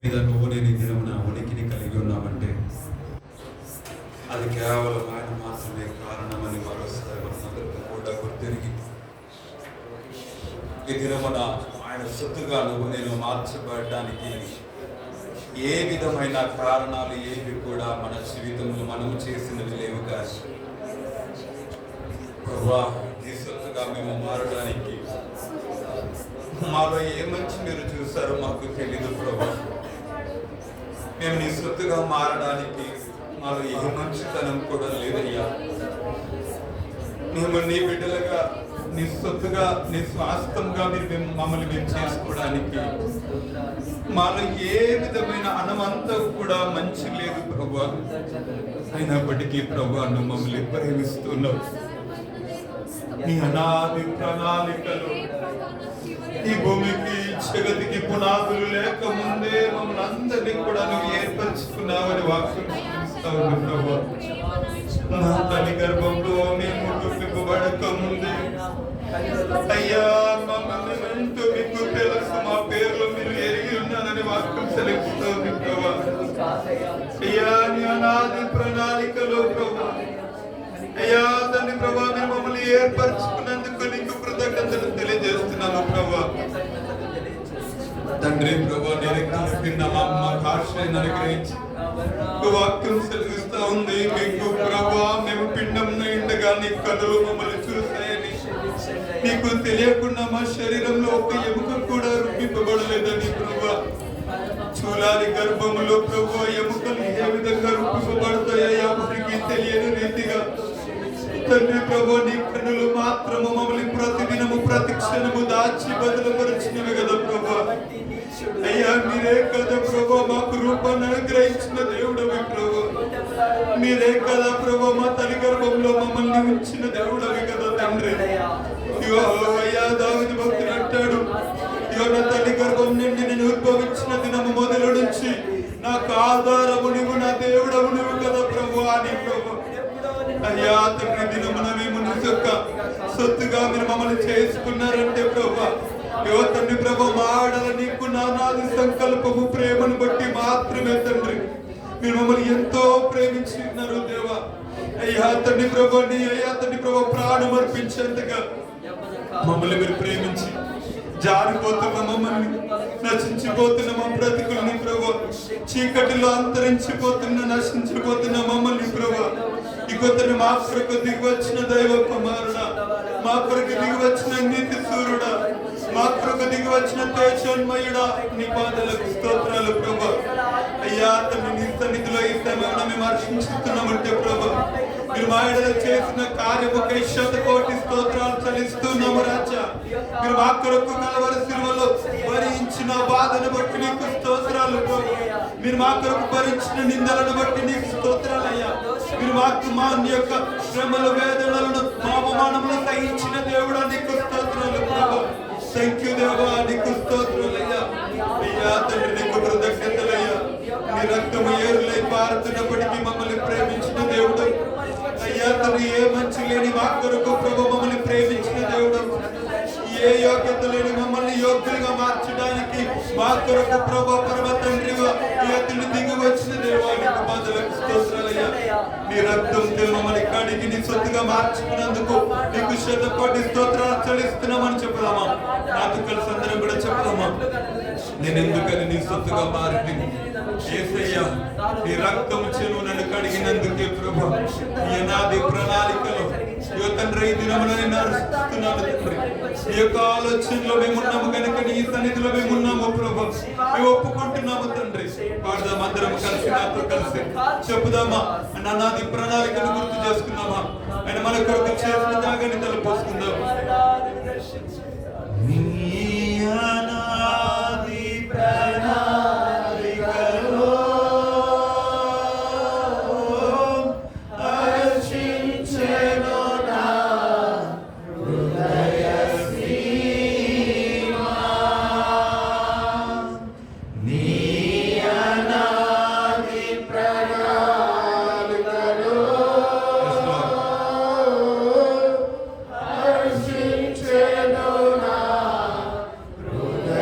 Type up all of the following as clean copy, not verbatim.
మీద నువ్వు నేను ఈ దినమున ఉనికిని కలిగి ఉన్నామంటే అది కేవలం ఆయన మాత్రమే కారణమని మరోసారి మనందరికీ కూడా గుర్తిరిగి ఈ దినమున ఆయన సొత్తుగా నువ్వు నేను మార్చబడడానికి ఏ విధమైన కారణాలు ఏవి కూడా మన జీవితంలో మనము చేసినవి లేవు. కానీ ప్రభువా నీ సొత్తుగా మేము మారడానికి మాలో ఏ మంచి మీరు చూసారో మాకు తెలీదు ప్రభువా. మేము నీ సొత్తుగా మారడానికి మాలో ఏ మంచితనం కూడా లేదయ్యా. మేము నీ బిడ్డలుగా నీ సొత్తుగా నీ స్వాస్థంగా మీరు మమ్మల్ని మేము చేసుకోవడానికి మాలో ఏ విధమైన అనుమంతా కూడా మంచి లేదు ప్రభువా. అయినప్పటికీ ప్రభువా నువ్వు మమ్మల్ని ప్రేమిస్తున్నావు. నీ అనాది ప్రణాళికలు ఈ భూమికి జగతికి పునాదులు లేక ముందే మమ్మల్ని అందరినీ కూడా నువ్వు ఏర్పరచుకున్నావని వాక్యం ప్రభువా. నా తల్లి గర్భంలో మేము పిలువబడక ముందే అయ్యా మమ్మల్ని ఎంతో మీకు తెలుసు, మా పేర్లు మీరు ఎరిగి ఉన్నానని వాక్యం సెలవుతోంది ప్రభువా. అయ్యా నీ అనాది ప్రణాళికలో ప్రభువా అయ్యా తండ్రి ప్రభువా మీరు మమ్మల్ని ఏర్పరచుకున్నందుకు నీకు కృతజ్ఞతలు తెలియజేస్తున్నాను ప్రభువా. తండ్రి ప్రభువా నేను మా అమ్మ ఆశ్రయాన్ని అనుగ్రహించి వాక్యం సెలవిస్తా ఉంది మీకు ప్రభువా మేము పిండం నిండగా నీ కనులు మమ్మల్ని చూస్తాయని, నీకు తెలియకుండా మా శరీరంలో ఒక ఎముక కూడా రూపింపబడలేదని ప్రభువా. చూలాలి గర్భములో ప్రభువా ఎముకలు ఏ విధంగా రూపింపబడతాయో ఎవరికి తెలియని రీతిగా తండ్రి ప్రభువా నీ కన్నులు మాత్రము మమ్మల్ని ప్రతిదినము ప్రతి క్షణము దాచి బదులుపరిచినవి కదా ప్రభువా. అయ్యా మీరే కదా ప్రభువా మాకు రూపాన్ని అనుగ్రహించిన దేవుడవి ప్రభువా. మీరే కదా ప్రభువా మా తల్లి గర్భంలో మమ్మల్ని ఉంచిన దేవుడవి కదా తండ్రి. అయ్యా దావీదు భక్తుడు అంటాడు, నా తల్లి గర్భం నుండి నేను ఉద్భవించిన దినము మొదలు నుంచి నాకు ఆధారము నువ్వు, నా దేవుడవు నువ్వు కదా ప్రభువా అని ప్రభువా. అయ్యా తండ్రి దినమున మేము యొక్క సొత్తుగా మీరు మమ్మల్ని చేసుకున్నారంటే ప్రభువా తండ్రి ప్రభు మా ఆడల నీకు నానాది సంకల్పము ప్రేమను బట్టి మాత్రమే తండ్రి మీరు మమ్మల్ని ఎంతో ప్రేమించున్నారు దేవా. అయ్యా తండ్రి ప్రభు అయ్యా తండ్రి ప్రభు ప్రాణం అర్పించేంతగా మమ్మల్ని మీరు ప్రేమించి జారిపోతున్న మమ్మల్ని, నశించిపోతున్న మా బ్రతుకుల్ని ప్రభు, చీకటిలో అంతరించిపోతున్న నశించిపోతున్న మమ్మల్ని ప్రభు ఇకొతని మా కొరకు దిగి వచ్చిన దైవ కుమారుడ, మా కొరకు దిగి వచ్చిన నీతి సూర్యుడా, మా కొరకు దిగి వచ్చిన తేజోన్మయుడా నీ పాదాలకు స్తోత్రాలు ప్రభు. అయ్యా తండ్రి నీ సన్నిధిలో ఈ సమయంలో మేము హర్షించుతున్నామంటే ప్రభు మీరు మా ఎడల చేసిన కార్యముకై 100,000,000 స్తోత్రాలు చెల్లిస్తున్నాము రాజా. మీరు మా కొరకు కలవరి సిలువలో భరించిన బాధను బట్టి నీకు స్తోత్రాలు ప్రభు. మీరు మా కొరకు భరించిన నిందలను బట్టి నీకు స్తోత్రాలు అయ్యా. మీరు మాకు మా యొక్క శ్రమల వేదనలను మా అవమానములు సహించిన దేవుడా నీకు స్తోత్రాలు ప్రభు. థ్యాంక్ యూ దేవా నీకు స్తోత్రాలయ్యా. అయ్యా తండ్రి నీకు కృతజ్ఞతలయ్యా. నీ రక్తము ఏరులై పారుతున్నప్పటికీ మమ్మల్ని ప్రేమించిన దేవుడు అయ్యా తండ్రి. ఏ మంచి లేని మా కొరకు ప్రభు మమ్మల్ని ప్రేమించిన దేవుడు, ఏ యోగ్యత లేని మమ్మల్ని యోగ్యులుగా మార్చడానికి మా కొరకు ప్రభు పరమ తండ్రిగా తండ్రి దిగి వచ్చిన దేవానికి బాధలకు స్తోత్రాలయ్యా. నీ రక్తంతో మమ్మల్ని కడిగి నీ సొత్తుగా మార్చుకున్నందుకు నీకు 100,000,000 స్తోత్రాలు చెల్లిస్తున్నామని చెప్పుదామా. నాతో కలిసి అందరం కూడా చెప్పుదామా. నేను ఎందుకని నీ సొత్తుగా మారి యేసయ్యా నీ రక్తము చెలువు నన్ను కడిగినందుకే ప్రభు ఈ అనాది ప్రణాళికలో తండ్రి ఈ దినమున నేను అర్పిస్తున్నాను తండ్రి. ఈ యొక్క ఆలోచనలో మేమున్నాము కనుక నీ సన్నిధిలో మేమున్నాము ప్రభు, మేము ఒప్పుకుంటున్నాము తండ్రి. పాడదాం అందరం కలిసి, నాతో కలిసి చెప్పుదామా. అనాది ప్రణాళికను గుర్తు చేసుకున్నామా, ఆయన మన కొరకు చేసిన త్యాగాన్ని తలపోసుకుందాం. Hallelujah.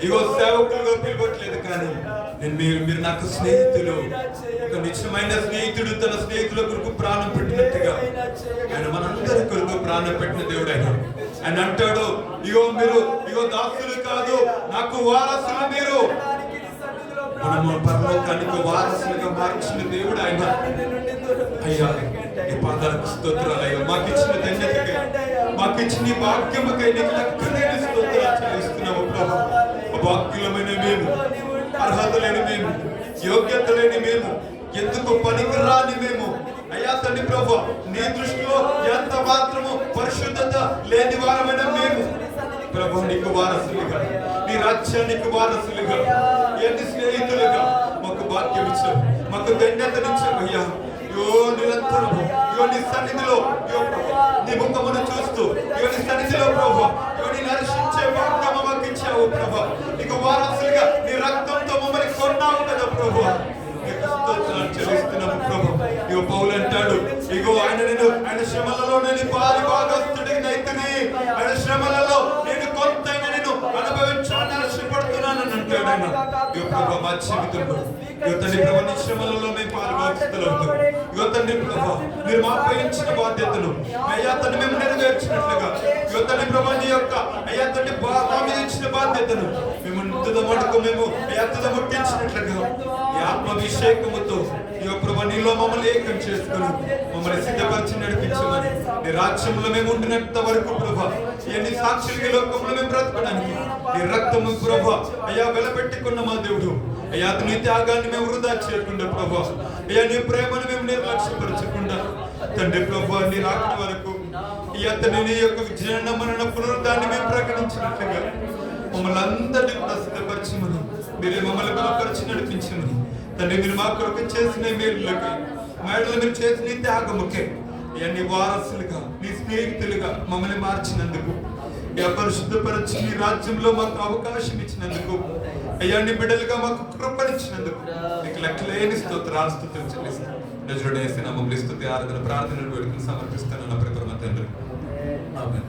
ఇగో సేవకులుగా పిలవట్లేదు, కానీ మీరు నాకు స్నేహితులు. ఒక నిజమైన స్నేహితుడు తన స్నేహితుల కొరకు ప్రాణం పెట్టినట్టుగా ఆయన మనందరి కొరకు ప్రాణం పెట్టిన దేవుడు ఆయన అంటాడు, ఇగో దాసులు కాదు, నాకు వారసులు మీరు. మనము పరలోకానికి వారసులుగా మార్చిన దేవుడు ఆయన. అయ్యా ఈ పాదాలకు స్తోత్రాలు అయ్యా, మాకు ఇచ్చిన ధన్యతకై, మాకు ఇచ్చిన భాగ్యముకై నీకు లెక్కలేని స్తోత్రాలు చెల్లిస్తున్నాము ప్రభు. అభాగ్యులమైన మేము, అర్హత లేని మేము, యోగ్యత లేని మేము, ఎందుకు పనికిరాని మేము అయ్యా తండ్రి ప్రభు, నీ దృష్టిలో ఎంత మాత్రము పరిశుద్ధత లేని వారమైన మేము ప్రభు నీకు వారసులుగా, నీ రాజ్యానికి వారసులుగా, ఎన్ని స్నేహితులుగా మాకు భాగ్యం ఇచ్చావు, మాకు ధన్యతనిచ్చావు అయ్యా. నిరంతరము నీ సన్నిధిలో నీ ముఖమును చూస్తూ నీ సన్నిధిలో ప్రభు నీ నరసించే భాగ్యం మాకు ఇచ్చావు ప్రభు. నీకు వారసులుగా నీ రక్తంతో మమ్మల్ని కొన్నావు కదా ప్రభు. చెల్లిస్తున్నాము ప్రభు. ఇగో పౌలు అంటాడు, ఇగో ఆయన శ్రమలలో నేను పాలి భాగస్తుడినైతిని, ఆయన శ్రమలలో నేను కొంతైనా నేను అనుభవించాలని ఆశపడుతున్నానని అంటాడు ఆయన. ఇగో ప్రభు మా జీవితంలో తండ్రి ప్రభు నీ శ్రమలలో మేము పాల్గొస్తున్నాము. ఇగో తండ్రి ప్రభు మీరు మాపై ఇచ్చిన బాధ్యతను అయ్యా తండ్రి మేము నెరవేర్చినట్లుగా, ఇగో తండ్రి ప్రభు నీ యొక్క అయ్యా తండ్రి మా మీద ఇచ్చిన బాధ్యతను మేము తుదమటుకు మేము అయ్యా తుదముట్టించినట్లుగా ఈ ఆత్మాభిషేకముతో ఇగో ప్రభు నీలో మమ్మల్ని ఏకం చేసుకుని మమ్మల్ని సిద్ధపరిచి నడిపించమని, నీ రాజ్యంలో మేము ఉండినంత వరకు ప్రభు ఎన్ని సాక్షులకి లోకంలో మేము బ్రతకడానికి నీ రక్తము ప్రభు అయ్యా వెలపెట్టుకున్న మా దేవుడు అయ్యా నీ త్యాగాన్ని మేము వృధా చేయకుండా ప్రభు అయ్యా నీ ప్రేమను మేము నిర్లక్ష్యపరచకుండా తండ్రి ప్రభు నీ రాకడ వరకు ఈ అతని నీ యొక్క జనన మరణ పునరుద్ధాన్ని మేము ప్రకటించినట్లుగా మమ్మల్ని అందరినీ కూడా సిద్ధపరచమని, మీరే మమ్మల్ని బలపరిచి నడిపించమని తండ్రి. మీరు మా కొరకు చేసిన మేలులకి మేడలు మీరు చేసిన త్యాగముకే నీ వారసులుగా నీ స్నేహితులుగా మమ్మల్ని మార్చినందుకు, పరిశుద్ధపరిచి నీ రాజ్యంలో మాకు అవకాశం ఇచ్చినందుకు అయ్యా నీ బిడ్డలుగా మాకు కృపనిచ్చినందుకు నీకు లెక్కలేని స్తోత్రాలు చెల్లిస్తాను. నజరుడేసిన మమ్మల్ని స్తుతి ఆరాధన ప్రార్థనలు వేడుకలు సమర్పిస్తాను నా ప్రియతమ తండ్రి. ఆమేన్.